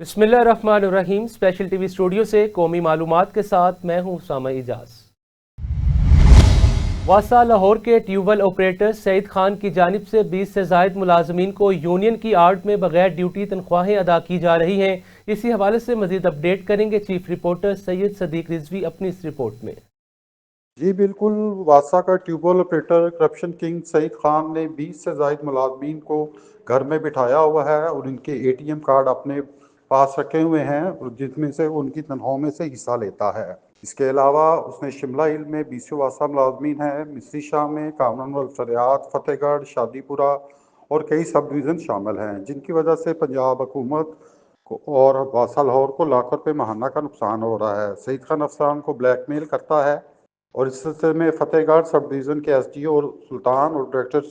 बिस्मिल्लाहिर्रहमानिर्रहीम। Special TV studio से कौमी मालूमात के साथ मैं हूं उसामा इजाज। वासा लाहौर के ट्यूबवेल ऑपरेटर सईद खान की जानिब से 20 से जायद मुलाजमीन को यूनियन की आड़ में बगैर ड्यूटी तनख्वाहें अदा की जा रही हैं। इसी हवाले से मजीद अपडेट करेंगे चीफ रिपोर्टर सैयद सदीक रिजवी अपनी इस रिपोर्ट में। जी बिल्कुल, वासा का tubewell operator corruption king Saeed Khan ने 20 से जायद मुलाजमीन को घर में बिठाया हुआ है और इनके एटीएम कार्ड अपने पास रखे हुए हैं जिसमें से उनकी तनख्वाह में से हिस्सा लेता है। इसके अलावा उसने शिमला हिल में 20 वासा मुलाजमीन हैं, मिस्री शाह में, कामरान सरियात, फतेहगढ़, शादीपुरा और कई सब डिवीज़न शामिल हैं, जिनकी वजह से पंजाब हुकूमत और वासा लाहौर को लाखों रुपये माहाना का नुकसान हो रहा है। सईद खान अफसरान को ब्लैकमेल करता है और इस सिलसिले में फतेहगढ़ सब डिवीज़न के एसडीओ और सुल्तान और डायरेक्टर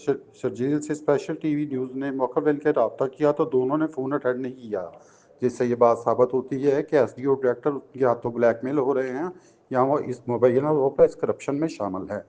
शर्जील से स्पेशल टीवी न्यूज़ ने मौके पर इनके रब्ता किया तो दोनों ने फ़ोन अटेंड नहीं किया, जिससे ये बात साबित होती है कि एसडीओ और डायरेक्टर उनके हाथों ब्लैकमेल हो रहे हैं या वो इस मुबैना तौर पर इस करप्शन में शामिल है।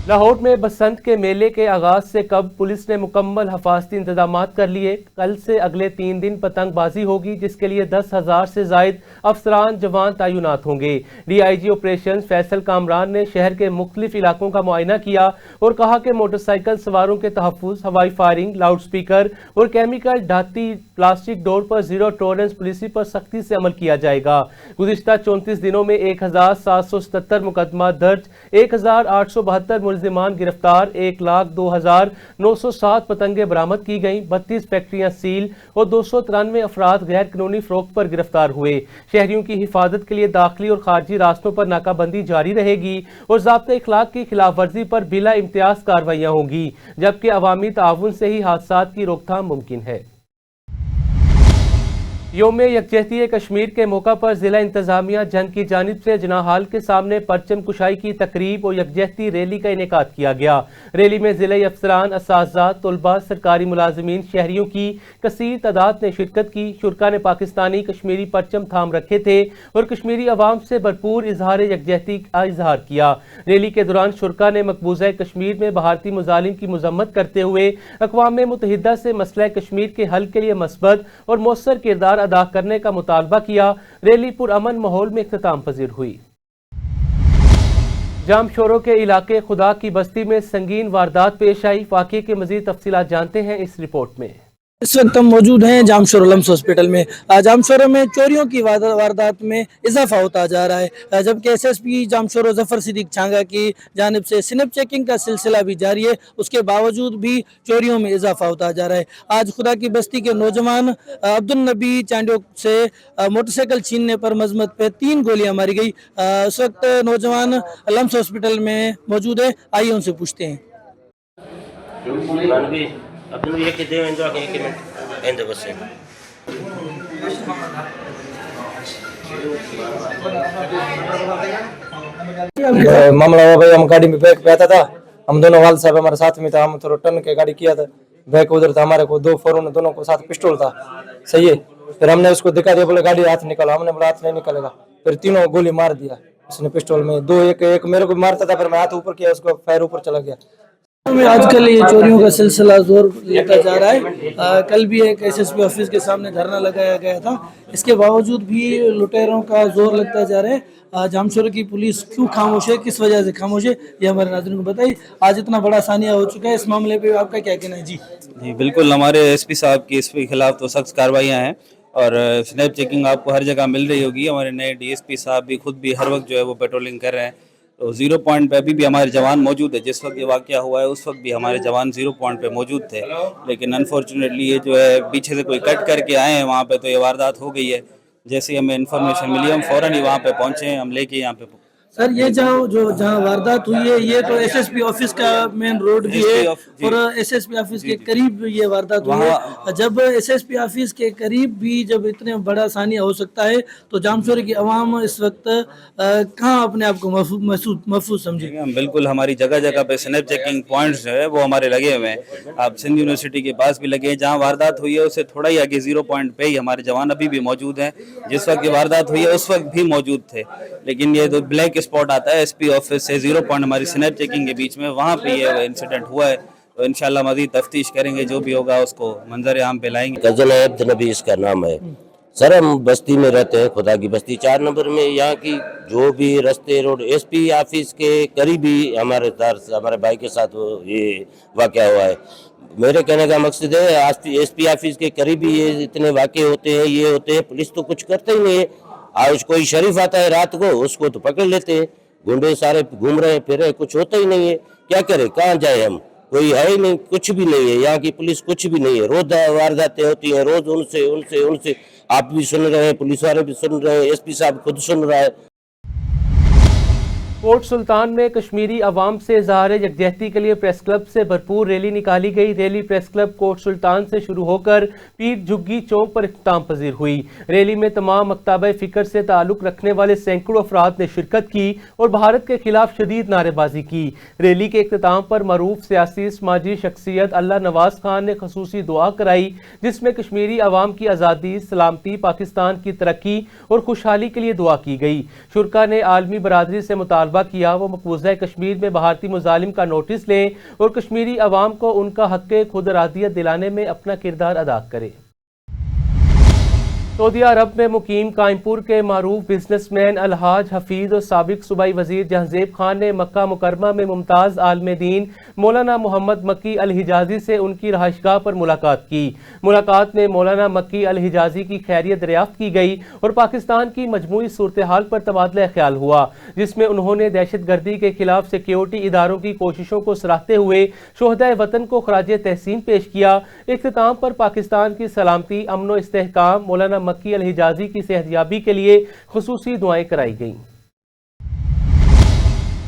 लाहौर में बसंत के मेले के आगाज से कब पुलिस ने मुकम्मल हिफाजती इंतजाम कर लिए। कल से अगले 3 दिन पतंगबाजी होगी, जिसके लिए 10,000 से जायद अफसरान जवान तैनात होंगे। डीआईजी ऑपरेशन फैसल कामरान ने शहर के मुख्तलिफ इलाकों का मुआयना किया और कहा कि मोटरसाइकिल सवारों के तहफ़्फ़ुज़, हवाई फायरिंग, लाउड स्पीकर और केमिकल ढाती प्लास्टिक डोर पर जीरो टॉलरेंस पॉलिसी पर सख्ती से अमल किया जाएगा। गुज़िश्ता 34 दिनों में 1777 मुकदमा दर्ज, 1872 मुलजिमान गिरफ्तार, 1,02,907 पतंगे बरामद की गईं, 32 फैक्ट्रियां सील और 293 अफराद गैर कानूनी फरोख्त पर गिरफ्तार हुए। शहरियों की हिफाजत के लिए दाखिली और खारजी रास्तों पर नाकाबंदी जारी रहेगी और ज़ाब्ता इखलाक की खिलाफ वर्जी पर बिला इम्तियाज कार्रवाइयां होंगी, जबकि अवामी ताउन से ही हादसात की रोकथाम मुमकिन है। योम यकजहती कश्मीर के मौका पर जिला इंतजामिया जंग की जानिब से जिनाह हाल के सामने परचम कुशाई की तकरीब और यकजहती रैली का इनेकाद किया गया। रैली में जिले अफसरान, असातिज़ा, तलबा, सरकारी मुलाजमीन, शहरियों की कसीर तादाद ने शिरकत की। शुरका ने पाकिस्तानी कश्मीरी परचम थाम रखे थे और कश्मीरी अवाम से भरपूर इजहार यकजहती का इजहार किया। रैली के दौरान शुरका ने मकबूजा कश्मीर में भारतीय मुजालिम की मजम्मत करते हुए अक़वाम मुत्तहिदा से मसला कश्मीर के हल के लिए मस्बत और मौसर किरदार अदा करने का मुतालबा किया। रैली पुरअमन माहौल में इख्तिताम पजीर हुई। जामशोरों के इलाके खुदा की बस्ती में संगीन वारदात पेश आई। वाक़े के मजीद तफसीलात जानते हैं इस रिपोर्ट में। इस वक्त हम मौजूद हैं जामशोर लम्स हॉस्पिटल में। जामशोर में चोरियों की वारदात में इजाफा होता जा रहा है, जबकि एसएसपी जामशोर जफर सिद्दीक छांगा की जानिब से स्नैप चेकिंग का सिलसिला भी जारी है। उसके बावजूद भी चोरियों में इजाफा होता जा रहा है। आज खुदा की बस्ती के नौजवान अब्दुल नबी चांडोक से मोटरसाइकिल छीनने पर मजमत पे 3 गोलियां मारी गई। इस वक्त नौजवान लम्स हॉस्पिटल में मौजूद है, आइए उनसे पूछते हैं। मामला हुआ भाई, हम गाड़ी में बैग पे आता था, हम दोनों वाल साहब हमारे साथ में था, हम थोड़ा टर्न के गाड़ी किया था, बैग उधर था, हमारे को 2 फोरन दोनों को साथ पिस्टल था, सही है। फिर हमने उसको दिखा दिया, बोले गाड़ी हाथ निकालो, हमने बोला हाथ नहीं निकलेगा। फिर तीनों गोली मार दिया उसने पिस्टल में, 2 एक मेरे को मारता था, फिर मैं हाथ ऊपर किया, उसको फायर ऊपर चला गया। आजकल ये चोरियों का सिलसिला जोर लेता जा रहा है। कल भी एक एसएसपी ऑफिस के सामने धरना लगाया गया था, इसके बावजूद भी लुटेरों का जोर लगता जा रहा है। जामशोर की पुलिस क्यों खामोश है, किस वजह से खामोश है, ये हमारे नाज़रीन को बताइए। आज इतना बड़ा सानिया हो चुका है, इस मामले पे आपका क्या कहना है? जी बिल्कुल, हमारे एसपी साहब की इसके खिलाफ तो सख्त कार्रवाइयाँ हैं और स्नैप चेकिंग आपको हर जगह मिल रही होगी। हमारे नए डीएसपी साहब भी खुद भी हर वक्त जो है वो पेट्रोलिंग कर रहे हैं। तो 0 पॉइंट पे अभी भी हमारे जवान मौजूद है। जिस वक्त ये वाक़या हुआ है उस वक्त भी हमारे जवान 0 पॉइंट पे मौजूद थे, लेकिन अनफॉर्चुनेटली ये जो है पीछे से कोई कट करके आए हैं वहाँ पे, तो ये वारदात हो गई है। जैसे ही हमें इन्फॉर्मेशन मिली हम फ़ौरन ही वहाँ पे पहुँचे हैं, हम लेके यहाँ पे। सर, ये जहाँ वारदात हुई है ये तो एसएसपी ऑफिस का मेन रोड भी है और एसएसपी ऑफिस के करीब ये वारदात हुई है। जब एसएसपी ऑफिस के करीब भी जब इतने बड़ा सानिया हो सकता है तो जामशोर की आवाम इस वक्त कहाँ अपने आप को महफूज समझेगी? हम बिल्कुल, हमारी जगह जगह पे स्नैप चेकिंग पॉइंट्स जो है वो हमारे लगे हुए हैं। आप सिंध यूनिवर्सिटी के पास भी लगे हैं, जहाँ वारदात हुई है उससे थोड़ा ही आगे 0 पॉइंट पे ही हमारे जवान अभी भी मौजूद हैं। जिस वक्त ये वारदात हुई है उस वक्त भी मौजूद थे, लेकिन ये तो ब्लैक स्पॉट आता है एसपी ऑफिस से 0 पॉइंट हमारी स्नैप चेकिंग के बीच में, वहाँ पे ये इंसिडेंट हुआ है। तो इंशाल्लाह मज़ीद तफ्तीश करेंगे, जो भी होगा उसको मंजर आम पे लाएंगे। गजल अब्द नबी इसका नाम है। सर हम बस्ती में रहते हैं, खुदा की बस्ती 4 नंबर में। यहाँ की जो भी रस्ते रोड एसपी ऑफिस के करीब ही हमारे भाई के साथ ये वाक़या हुआ है। मेरे कहने का मकसद है एसपी ऑफिस के करीब ही ये इतने वाक़े होते हैं, ये होते हैं, पुलिस तो कुछ करते ही नहीं है। आज कोई शरीफ आता है रात को, उसको तो पकड़ लेते हैं, गुंडे सारे घूम रहे फिर रहे, कुछ होता ही नहीं है। क्या करें, कहाँ जाए हम, कोई है ही नहीं, कुछ भी नहीं है। यहाँ की पुलिस कुछ भी नहीं है। रोज वारदातें होती हैं, रोज उनसे आप भी सुन रहे हैं, पुलिस वाले भी सुन रहे हैं, एसपी साहब खुद सुन रहा है। कोट सुल्तान में कश्मीरी अवाम से इज़हार यकजहती के लिए प्रेस क्लब से भरपूर रैली निकाली गई। रैली प्रेस क्लब कोट सुल्तान से शुरू होकर पीर झुग्गी चौक पर इख्तिताम पजीर हुई। रैली में तमाम मकतबा फ़िक्र से ताल्लुक़ रखने वाले सैकड़ों अफराद ने शिरकत की और भारत के खिलाफ शदीद नारेबाजी की। रैली के इख्तिताम पर मरूफ सियासी समाजी शख्सियत अल्लाह नवाज खान ने खसूसी दुआ कराई, जिसमें कश्मीरी अवाम की आज़ादी, सलामती, पाकिस्तान की तरक्की और खुशहाली के लिए दुआ की गई। शुरका ने आलमी बरादरी से मुतालबा किया वो मकबूजा कश्मीर में भारतीय मुजालिम का नोटिस लें और कश्मीरी अवाम को उनका हक़ खुद इरादियत दिलाने में अपना किरदार अदा करें। सऊदी अरब में मुकीम कायमपुर के मारूफ बिजनेसमैन अलहाज हफीज़ और साबिक सूबाई वजीर जहांजेब खान ने मक्का मुकरमा में मुमताज़ आलिम दीन मौलाना मोहम्मद मक्की अल हिजाजी से उनकी रहायशगाह पर मुलाकात की। मुलाकात में मौलाना मक्की अल हिजाजी की खैरियत दरियाफ्त की गई और पाकिस्तान की मजमूई सूरत हाल पर तबादला ख्याल हुआ, जिसमें उन्होंने दहशत गर्दी के खिलाफ सिक्योरिटी इदारों की कोशिशों को सराहते हुए शोहदाए वतन को खराज तहसीन पेश किया। इख्तिताम पर पाकिस्तान की सलामती, अमन व इस्तेहकाम, मौलाना मक्की अल हिजाजी की सेहतयाबी के लिए खुसूसी दुआएं कराई गईं।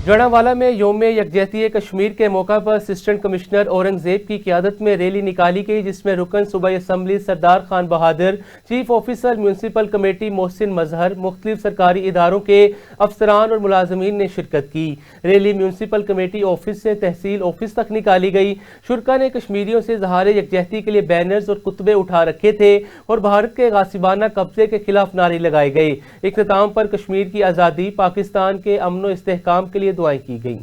जड़ावाला में यौम यकजहती कश्मीर के मौका पर असिस्टेंट कमिश्नर औरंगजेब की क़ियादत में रैली निकाली गई, जिसमें रुकन सूबाई assembly Sardar Khan Bahadur, chief officer municipal committee Mohsin Mazhar, मुख्तलिफ सरकारी इदारों के अफसरान और मुलाजमीन ने शिरकत की। रैली म्यूनसिपल कमेटी ऑफिस से तहसील ऑफिस तक निकाली गई। शुरका ने कश्मीरियों से इज़हार यकजहती के लिए बैनर्स और कुतबे उठा रखे थे और भारत के गासिबाना कब्जे के खिलाफ नारे लगाए गए। इख्तिताम पर कश्मीर की आज़ादी, पाकिस्तान के अमन व इस्तेहकाम के लिए दुआएं की गई।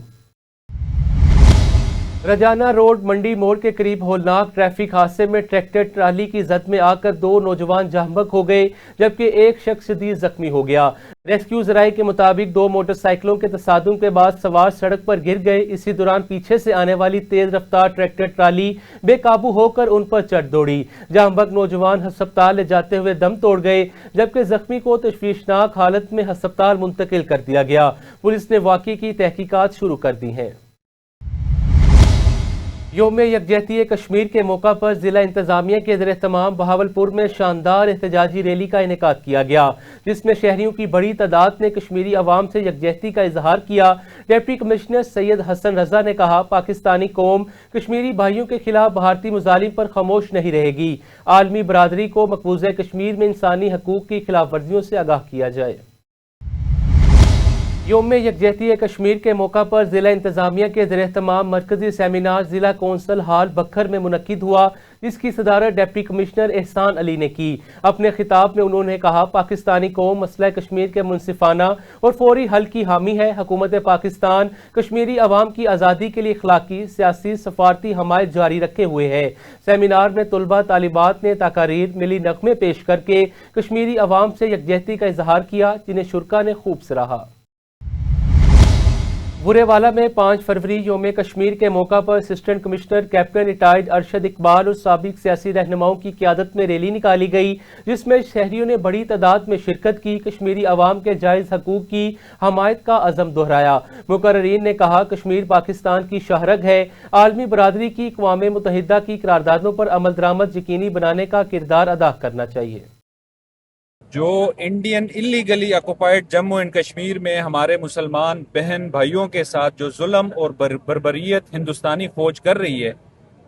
रजाना रोड मंडी मोड़ के करीब होलनाक ट्रैफिक हादसे में ट्रैक्टर ट्राली की जद में आकर 2 नौजवान जहबक हो गए, जबकि एक शख्स शदीद जख्मी हो गया। रेस्क्यू जराये के मुताबिक 2 मोटरसाइकिलों के तसादुम के बाद सवार सड़क पर गिर गए। इसी दौरान पीछे से आने वाली तेज रफ्तार ट्रैक्टर ट्राली बेकाबू होकर उन पर चढ़ दौड़ी। जहबक नौजवान अस्पताल ले जाते हुए दम तोड़ गए, जबकि जख्मी को तशवीशनाक हालत में अस्पताल मुंतकिल कर दिया गया। पुलिस ने वाक़े की तहकीकात शुरू कर दी हैं। यौम यकजहती कश्मीर के मौका पर जिला इंतजामिया के ज़रिए तमाम बहावलपुर में शानदार एहतजाजी रैली का इनेकाद किया गया, जिसमें शहरियों की बड़ी तादाद ने कश्मीरी अवाम से यकजहती का इजहार किया। डिप्टी कमिश्नर सैयद हसन रजा ने कहा, पाकिस्तानी कौम कश्मीरी भाइयों के खिलाफ भारतीय मुजालिम पर खामोश नहीं रहेगी। आलमी बरादरी को मकबूजा कश्मीर में इंसानी हकूक की खिलाफ वर्जियों से आगाह किया जाए। यौम यकजहती कश्मीर के मौका पर जिला इंतजामिया के ज़रिए तमाम मरकजी सेमिनार जिला कौंसल हाल बखर में मुनक्किद हुआ, जिसकी सदारत डिप्टी कमिश्नर एहसान अली ने की। अपने खिताब में उन्होंने कहा, पाकिस्तानी कौम मसला कश्मीर के मुनसिफाना और फौरी हल की हामी है। हुकूमत पाकिस्तान कश्मीरी अवाम की आज़ादी के लिए अखलाकी, सियासी, सफारती हमायत जारी रखे हुए है। सेमिनार में तलबा तालिबात ने तकारीर, मिली नगमे पेश करके कश्मीरी अवाम से यकजहती का इजहार किया, जिन्हें शुरका ने खूब सराहा। बुरेवाला में 5 फरवरी यौम कश्मीर के मौका पर assistant commissioner captain retired Arshad Iqbal और साबिक सियासी रहनुमाओं की क़ियादत में रैली निकाली गई, जिसमें शहरियों ने बड़ी तादाद में शिरकत की। कश्मीरी अवाम के जायज़ हकूक़ की हमायत का अज़म दोहराया। मुकर्रीन ने कहा, कश्मीर पाकिस्तान की शाहरग है। आलमी बरादरी की अक़वाम मुत्तहिदा की करारदादों पर अमल दरामद यकीनी बनाने का किरदार अदा करना चाहिए। जो Indian illegally occupied Jammu and Kashmir में हमारे मुसलमान बहन भाइयों के साथ जो जुल्म और बर्बरियत हिंदुस्तानी फौज कर रही है,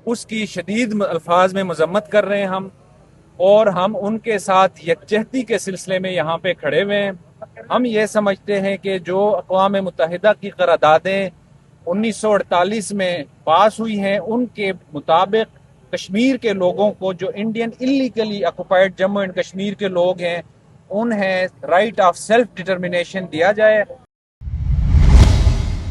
उसकी शदीद अल्फाज में मजम्मत कर रहे हैं हम, और हम उनके साथ यकजहती के सिलसिले में यहाँ पे खड़े हुए हैं। हम ये समझते हैं कि जो अक़वाम मुत्तहिदा की करारदादें 1948 में पास हुई हैं, उनके मुताबिक कश्मीर के लोगों को, जो Indian illegally occupied Jammu and Kashmir के लोग हैं, उन्हें राइट ऑफ सेल्फ डिटर्मिनेशन दिया जाए।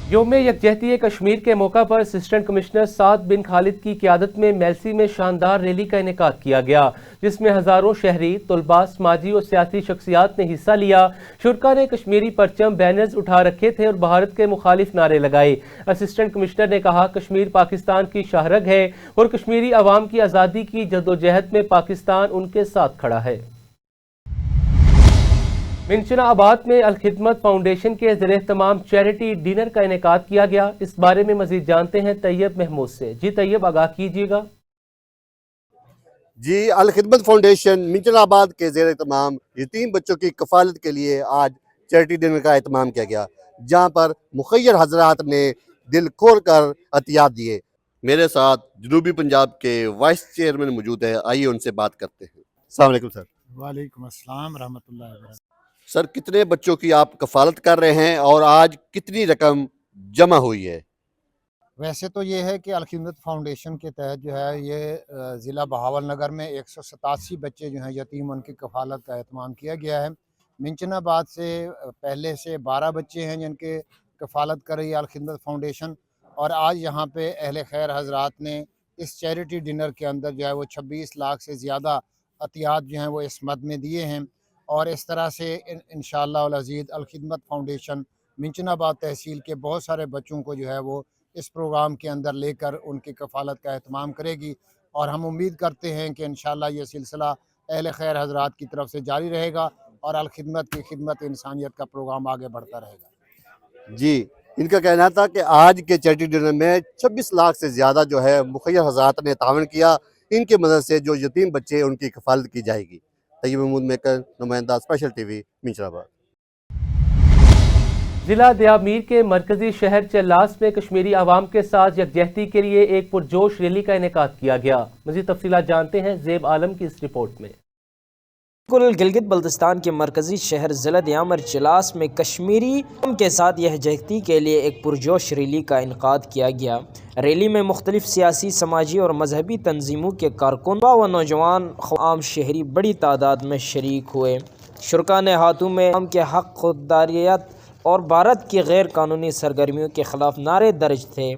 यौम यकजहती कश्मीर के मौका पर असिस्टेंट कमिश्नर साद बिन खालिद की क़यादत में मेलसी में शानदार रैली का इनेकाद किया गया, जिसमें हज़ारों शहरी, तलबा, समाजी और सियासी शख्सियात ने हिस्सा लिया। शुरका ने कश्मीरी परचम, बैनर्स उठा रखे थे और भारत के मुखालिफ नारे लगाए। असिस्टेंट कमिश्नर ने कहा, कश्मीर पाकिस्तान की शाहरग है और कश्मीरी अवाम की आज़ादी की जद्दोजहद में पाकिस्तान उनके साथ खड़ा है। मिंचनाबाद में अल-खिदमत फाउंडेशन के ज़ेर-ए-एहतमाम चैरिटी डिनर का इनेकाद किया गया। इस बारे में मज़ीद जानते हैं तैयब महमूद से। जी तैयब, आगाह कीजिएगा। जी, अल-खिदमत फाउंडेशन मिंचनाबाद के ज़ेर-ए-एहतमाम यतीम बच्चों की कफ़ालत के लिए आज चैरिटी डिनर का एहतमाम किया गया, जहाँ पर मुखय्यर हज़रात ने दिल खोल कर अतियात दिए। मेरे साथ जनूबी पंजाब के वाइस चेयरमैन मौजूद है, आइए उनसे बात करते हैं। अस्सलाम वालेकुम सर। वालेकुम अस्सलाम रहमतुल्लाहि व बरकातहू। सर, कितने बच्चों की आप कफ़ालत कर रहे हैं और आज कितनी रकम जमा हुई है? वैसे तो ये है कि अल-खिदमत फाउंडेशन के तहत जो है ये ज़िला बहावल नगर में 187 बच्चे जो हैं यतीम, उनकी कफ़ालत का एहतमाम किया गया है। मिंचनाबाद से पहले से 12 बच्चे हैं जिनके कफ़ालत कर रही है अल-खिदमत फाउंडेशन, और आज यहाँ पे अहले खैर हज़रात ने इस चैरिटी डिनर के अंदर जो है वो 26 लाख से ज़्यादा अतियात जो हैं वो इस मद में दिए हैं। और इस तरह से इंशाअल्लाह अल अज़ीज़ अल-खिदमत फाउंडेशन मिंचनाबाद तहसील के बहुत सारे बच्चों को जो है वो इस प्रोग्राम के अंदर लेकर उनकी कफ़ालत का एहतमाम करेगी, और हम उम्मीद करते हैं कि इंशाअल्लाह ये सिलसिला अहले खैर हज़रात की तरफ से जारी रहेगा और अल-खिदमत की खिदमत इंसानियत का प्रोग्राम आगे बढ़ता रहेगा। जी, इनका कहना था कि आज के चैरिटी डिनर में 26 लाख से ज़्यादा जो है मुखय्यर हज़रात ने तावन किया। इनकी मदद से जो यतीम बच्चे उनकी कफ़ालत की जाएगी। तैयब महमूद मेकर, नुमाइंदा स्पेशल टीवी, मिंचनाबाद। जिला दियामीर के मरकजी शहर चल्लास में कश्मीरी अवाम के साथ यकजहती के लिए एक पुरजोश रैली का इनेकाद किया गया। मज़ीद तफसीलात जानते हैं ज़ेब आलम की इस रिपोर्ट में। गिलगित बल्तिस्तान के मरकजी शहर ज़िला दियामर चलास में कश्मीरी कौम के साथ यकजहती के लिए एक पुरजोश रैली का इनकाद किया गया। रैली में मुख्तलिफ सियासी, समाजी और मजहबी तंजीमों के कारकुन व नौजवान आम शहरी बड़ी तादाद में शरीक हुए। शुरका ने हाथों में आम के हक़, खुददारियत और भारत की गैर कानूनी सरगर्मियों के ख़िलाफ़ नारे दर्ज थे।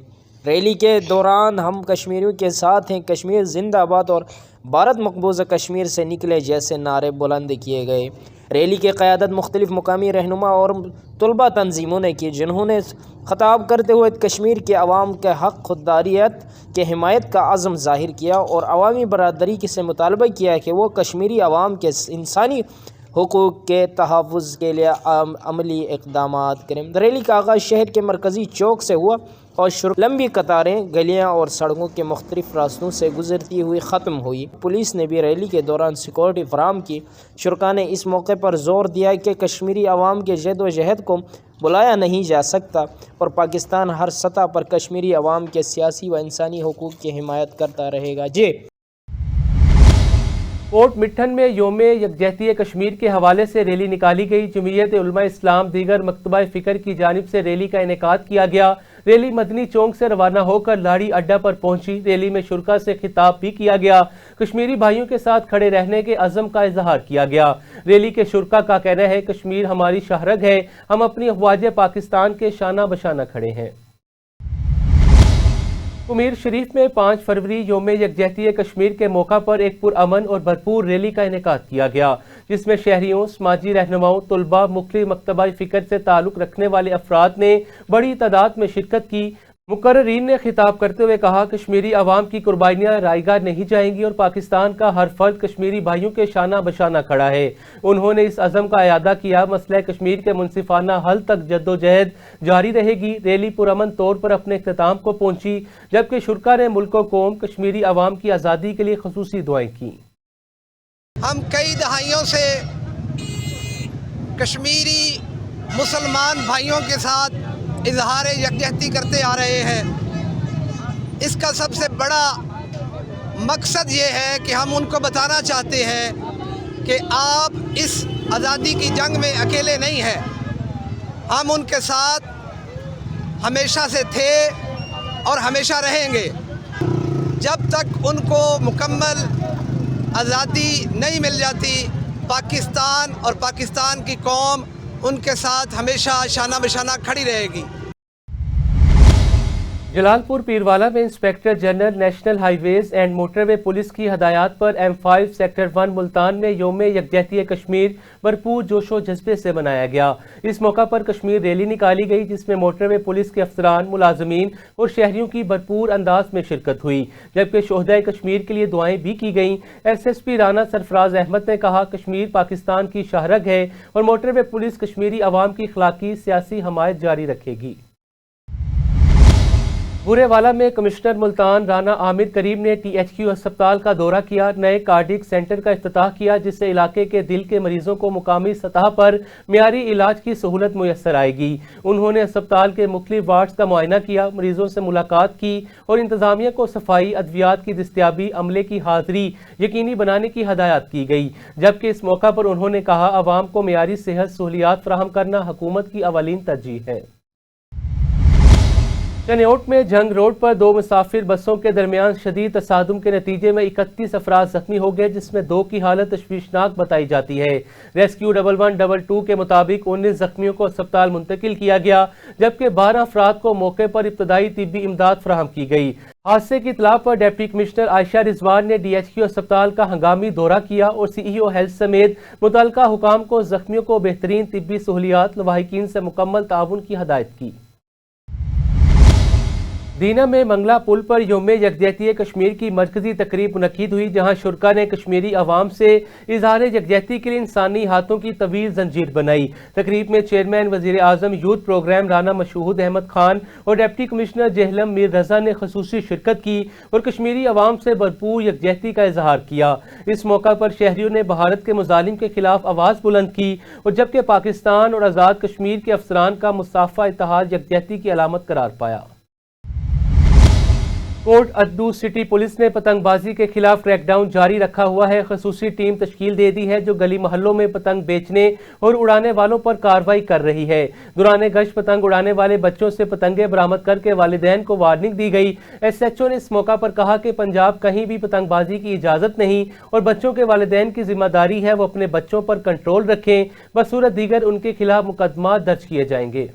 रैली के दौरान हम कश्मीरियों के साथ हैं, कश्मीर जिंदाबाद और भारत मकबूज़ कश्मीर से निकले जैसे नारे बुलंद किए गए। रैली की क़यादत मुख्तलिफ मुकामी रहनुमा और तलबा तंजीमों ने की, जिन्होंने ख़ताब करते हुए कश्मीर के अवाम के हक़, खुददारियत के हिमायत का अज़म ज़ाहिर किया और अवामी बरादरी से मुतालबा किया कि वो कश्मीरी अवाम के इंसानी हुकूक़ के तहफ़्फ़ुज़ के लिए अमली इक़दामात करें। रैली का आगाज़ शहर के मरकज़ी चौक से हुआ और लंबी कतारें गलियां और सड़कों के मुख्तलिफ रास्तों से गुजरती हुई ख़त्म हुई। पुलिस ने भी रैली के दौरान सिक्योरिटी फराहम की। शुरका ने इस मौके पर जोर दिया कि कश्मीरी अवाम के जद्दोजहद को बुलाया नहीं जा सकता और पाकिस्तान हर सतह पर कश्मीरी अवाम के सियासी व इंसानी हुकूक़ की हिमायत करता रहेगा। जी, कोट मिट्ठन में यौम यकजहती कश्मीर के हवाले से रैली निकाली गई। जमीयत उलमा इस्लाम दीगर मकतबा फ़िक्र की जानिब से रैली का इनेकाद किया गया। रैली मदनी चौक से रवाना होकर लाड़ी अड्डा पर पहुंची। रैली में शुरका से खिताब भी किया गया। कश्मीरी भाइयों के साथ खड़े रहने के अज़म का इजहार किया गया। रैली के शुरका का कहना है, कश्मीर हमारी शाहरग है, हम अपनी अफवाज पाकिस्तान के शाना बशाना खड़े हैं। कुमीर शरीफ में 5 फरवरी यौम यकजहती कश्मीर के मौका पर एक पुरअमन और भरपूर रैली का इनेकाद किया गया, जिसमें शहरियों, समाजी रहनुमाओं, तलबा, मुख्तलिफ मकतबा फ़िक्र से ताल्लुक़ रखने वाले अफराद ने बड़ी तादाद में शिरकत की। मुकर्ररीन ने खिताब करते हुए कहा, कश्मीरी अवाम की कुर्बानियाँ रायगा नहीं जाएंगी और पाकिस्तान का हर फर्द कश्मीरी भाइयों के शाना बशाना खड़ा है। उन्होंने इस अज़म का अयादा किया, मसला कश्मीर के मुनसिफाना हल तक जद्दोजहद जारी रहेगी। रैली पुरअमन तौर पर अपने इख्तिताम को पहुंची, जबकि शुरका ने मुल्क कौम, कश्मीरी अवाम की आज़ादी के लिए खुसूसी दुआएं की। हम कई दहाइयों से कश्मीरी मुसलमान भाइयों के साथ इजहार यकजहती करते आ रहे हैं। इसका सबसे बड़ा मकसद ये है कि हम उनको बताना चाहते हैं कि आप इस आज़ादी की जंग में अकेले नहीं हैं। हम उनके साथ हमेशा से थे और हमेशा रहेंगे। जब तक उनको मुकम्मल आज़ादी नहीं मिल जाती, पाकिस्तान और पाकिस्तान की कौम उनके साथ हमेशा शाना बशाना खड़ी रहेगी। जलालपुर पीरवाला में inspector general national highways and motorway police की हदायत पर M5 सेक्टर 1 मुल्तान में योम यकजहती कश्मीर भरपूर जोशो जज्बे से मनाया गया। इस मौका पर कश्मीर रैली निकाली गई जिसमें मोटरवे पुलिस के अफसरान, मुलाजमीन और शहरियों की भरपूर अंदाज में शिरकत हुई, जबकि शोहदाए कश्मीर के लिए दुआएं भी की गईं। SSP राना सरफराज अहमद ने कहा, कश्मीर पाकिस्तान की शाहरग है और मोटरवे पुलिस कश्मीरी अवाम की अखलाकी सियासी हमायत जारी रखेगी। बुरेवाला में कमिश्नर मुल्तान राना आमिर करीम ने THQ अस्पताल का दौरा किया, नए कार्डिक सेंटर का इफ्तिताह किया जिससे इलाके के दिल के मरीजों को मुकामी सतह पर मियारी इलाज की सहूलत मुयस्सर आएगी। उन्होंने अस्पताल के मुख्तलिफ वार्ड्स का मुआयना किया, मरीजों से मुलाकात की और इंतजामिया को सफाई, अद्वियात की दस्तयाबी, अमले की हाजिरी यकीनी बनाने की हदायत की गई। जबकि इस मौका पर उन्होंने कहा, अवाम को मियारी सेहत सहूलियात फराहम करना हुकूमत की अवलीन तरजीह है। चनियोट में जंग रोड पर दो मुसाफिर बसों के दरमियान शदीद तसादुम के नतीजे में 31 अफराद जख्मी हो गए जिसमें 2 की हालत तशवीशनाक बताई जाती है। रेस्क्यू 1112 के मुताबिक 19 जख्मियों को अस्पताल मुंतकिल किया गया, जबकि 12 अफराद को मौके पर इब्तदाई तिब्बी इमदाद फराहम की गई। हादसे की इतला पर डिप्टी कमिश्नर आयशा रिजवान ने DHQ अस्पताल का हंगामी दौरा किया और CEO हेल्थ समेत मुतल्लिका हुकाम को जख्मियों को बेहतरीन तिब्बी सहूलियात लवाहिकीन से मुकम्मल ताउन की हदायत की। दीना में मंगला पुल पर योम यकजहती कश्मीर की मरकजी तकरीब मुनक्किद हुई, जहां शुरका ने कश्मीरी अवाम से इजहार यकजहती के लिए इंसानी हाथों की तवील जंजीर बनाई। तकरीब में चेयरमैन वजीर आजम यूथ प्रोग्राम राना मशहूद अहमद खान और डिप्टी कमिश्नर जहलम मीर रजा ने खसूसी शिरकत की और कश्मीरी अवाम से भरपूर यकजहती का इजहार किया। इस मौका पर शहरियों ने भारत के मुजालिम के खिलाफ आवाज़ बुलंद की और जबकि पाकिस्तान और आज़ाद कश्मीर के अफसरान का मुसाफा इत्तेहाद यकजहती की अलामत करार पाया। कोट अद्दू सिटी पुलिस ने पतंगबाजी के खिलाफ क्रैकडाउन जारी रखा हुआ है। खसूसी टीम तश्कील दे दी है जो गली मोहल्लों में पतंग बेचने और उड़ाने वालों पर कार्रवाई कर रही है। दौरान गश्त पतंग उड़ाने वाले बच्चों से पतंगे बरामद करके वालिदैन को वार्निंग दी गई। SHO ने इस मौका पर कहा कि पंजाब कहीं भी पतंगबाजी की इजाजत नहीं और बच्चों के वालिदैन की जिम्मेदारी है वो अपने बच्चों पर कंट्रोल रखें, बसूरत दीगर उनके खिलाफ मुकदमा दर्ज किए जाएंगे।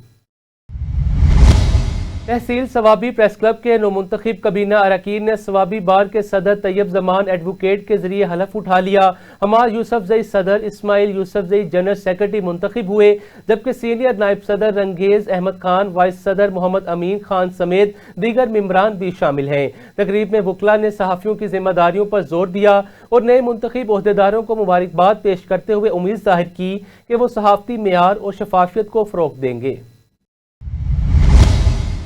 तहसील सवाबी प्रेस क्लब के नौमुंतखब कबीना अरकान ने सवाबी बार के सदर तैयब जमान एडवोकेट के जरिए हलफ उठा लिया। हमार यूसुफजई सदर, इस्माइल यूसुफजई जनरल सेक्रेटरी मुंतखब हुए, जबकि सीनियर नायब सदर रंगेज अहमद खान, वाइस सदर मोहम्मद अमीन खान समेत दीगर मेंबरान भी शामिल हैं। तकरीब में वकला ने सहाफ़ियों की जिम्मेदारियों पर जोर दिया और नए मुंतखब ओहदेदारों को मुबारकबाद पेश करते हुए उम्मीद जाहिर की कि वो सहाफ़ती मेयार और शफाफियत को फ़रोग़ देंगे।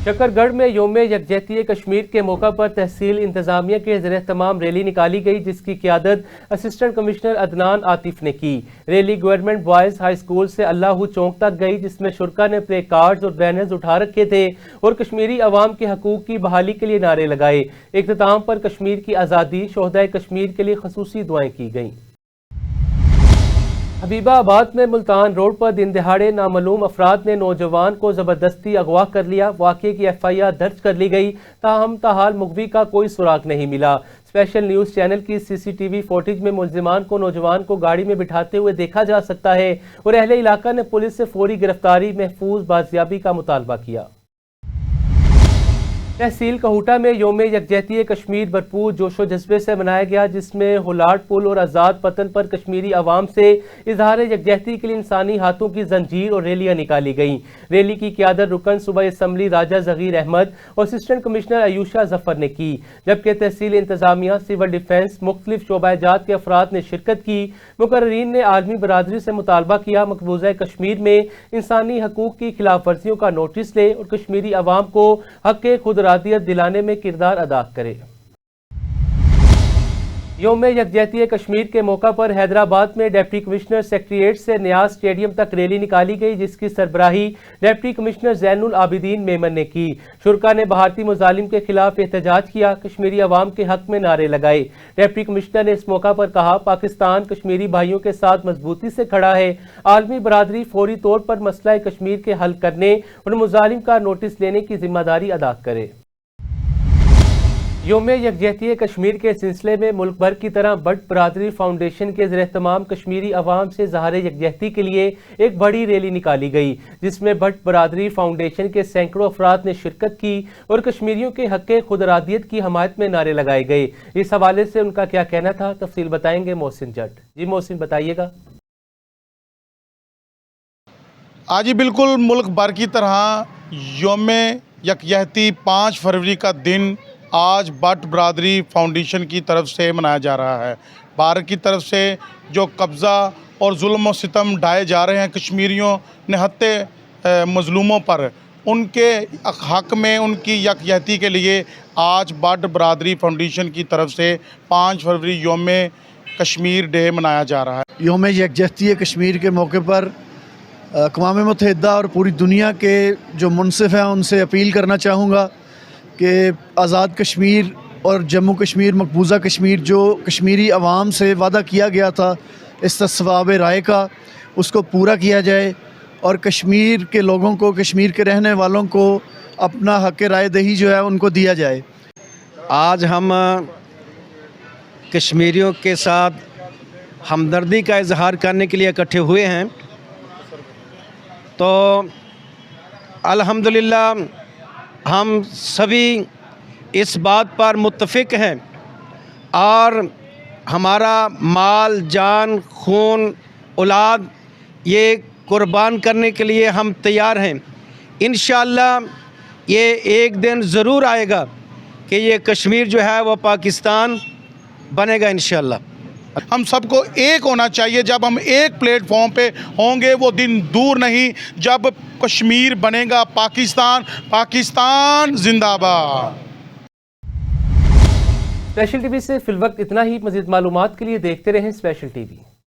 शकरगढ़ में योम यकजहती कश्मीर के मौका पर तहसील इंतजामिया के ज़रिए तमाम रैली निकाली गई जिसकी क़ियादत असिस्टेंट कमिश्नर अदनान आतिफ ने की। Rally government boys high school से अल्लाहू चौक तक गई जिसमें शुरका ने प्ले कार्ड्स और बैनर्स उठा रखे थे और कश्मीरी अवाम के हकूक़ की बहाली के लिए नारे लगाए। इख्तिताम पर कश्मीर की आज़ादी, शोहदाए कश्मीर के लिए खसूसी दुआएं की गईं। हबीबाबाद में मुल्तान रोड पर दिन दहाड़े नामालूम अफराद ने नौजवान को जबरदस्ती अगवा कर लिया। वाक़े की FIR दर्ज कर ली गई, ताहम ताहाल मुखबी का कोई सुराग नहीं मिला। स्पेशल न्यूज़ चैनल की CCTV फुटेज में मुल्जिमान को नौजवान को गाड़ी में बिठाते हुए देखा जा सकता है और अहले इलाका ने पुलिस से फौरी गिरफ्तारी, महफूज बाजियाबी का मुतालबा किया। तहसील कहूटा में योम यकजहती कश्मीर भरपूर जोशो जज्बे से मनाया गया जिसमें हुलाट पुल और आज़ाद पतन पर कश्मीरी अवाम से इजहार यकजहती के लिए इंसानी हाथों की जंजीर और रैलियां निकाली गईं। रैली की क़ियादत रुकन सूबाई असम्बली राजा ज़गीर अहमद और असिस्टेंट कमिश्नर आयुषा जफर ने की, जबकि तहसील इंतजामिया, सिविल डिफेंस, मुख्तलिफ शोबाजात के अफराद ने शिरकत की। मुकर्रीन ने आलमी बरादरी से मुतालबा किया मकबूजा कश्मीर में इंसानी हकूक़ की खिलाफ वर्जियों का नोटिस ले और कश्मीरी अवाम को हक़ खुद रादियत दिलाने में किरदार अदा करे। योम यकजहती कश्मीर के मौका पर हैदराबाद में डिप्टी कमिश्नर सेक्रेटेरिएट से न्याज स्टेडियम तक रैली निकाली गई जिसकी सरबराही डिप्टी कमिश्नर ज़ैनुल आबिदीन मेमन ने की। शुरका ने भारतीय मुजालिम के खिलाफ एहतजाज किया, कश्मीरी अवाम के हक में नारे लगाए। डिप्टी कमिश्नर ने इस मौका पर कहा, पाकिस्तान कश्मीरी भाइयों के साथ मजबूती से खड़ा है। आलमी बरादरी फौरी तौर पर मसला कश्मीर के हल करने और मुजालिम का नोटिस लेने की जिम्मेदारी अदा करे। یوم یکجہتی کشمیر کے سلسلے میں ملک بھر کی طرح بٹ برادری فاؤنڈیشن کے زیر اہتمام کشمیری عوام سے اظہار یکجہتی کے لیے ایک بڑی ریلی نکالی گئی، جس میں بٹ برادری فاؤنڈیشن کے سینکڑوں افراد نے شرکت کی اور کشمیریوں کے حق خود ارادیت کی حمایت میں نعرے لگائے گئے۔ اس حوالے سے ان کا کیا کہنا تھا، تفصیل بتائیں گے محسن جٹ۔ جی محسن بتائیے گا۔ آج ہی بالکل ملک بھر کی طرح یوم یکجہتی 5 فروری کا دن آج بٹ برادری فاؤنڈیشن کی طرف سے منایا جا رہا ہے۔ بھارت کی طرف سے جو قبضہ اور ظلم و ستم ڈھائے جا رہے ہیں کشمیریوں نہتے مظلوموں پر، ان کے حق میں ان کی یکجہتی کے لیے آج بٹ برادری فاؤنڈیشن کی طرف سے 5 فروری یوم کشمیر ڈے منایا جا رہا ہے۔ یوم یکجہتی کشمیر کے موقع پر اقوام متحدہ اور پوری دنیا کے جو منصف ہیں ان سے اپیل کرنا چاہوں گا کہ آزاد کشمیر اور جموں کشمیر مقبوضہ کشمیر جو کشمیری عوام سے وعدہ کیا گیا تھا استصواب رائے کا، اس کو پورا کیا جائے اور کشمیر کے لوگوں کو، کشمیر کے رہنے والوں کو اپنا حق رائے دہی جو ہے ان کو دیا جائے۔ آج ہم کشمیریوں کے ساتھ ہمدردی کا اظہار کرنے کے لیے اکٹھے ہوئے ہیں، تو الحمدللہ ہم سبھی اس بات پر متفق ہیں اور ہمارا مال، جان، خون، اولاد یہ قربان کرنے کے لیے ہم تیار ہیں۔ انشاءاللہ یہ ایک دن ضرور آئے گا کہ یہ کشمیر جو ہے وہ پاکستان بنے گا انشاءاللہ۔ ہم سب کو ایک ہونا چاہیے، جب ہم ایک پلیٹ فارم پہ ہوں گے وہ دن دور نہیں جب کشمیر بنے گا پاکستان۔ پاکستان زندہ باد۔ اسپیشل ٹی وی سے فی الوقت اتنا ہی۔ مزید معلومات کے لیے دیکھتے رہیں اسپیشل ٹی وی۔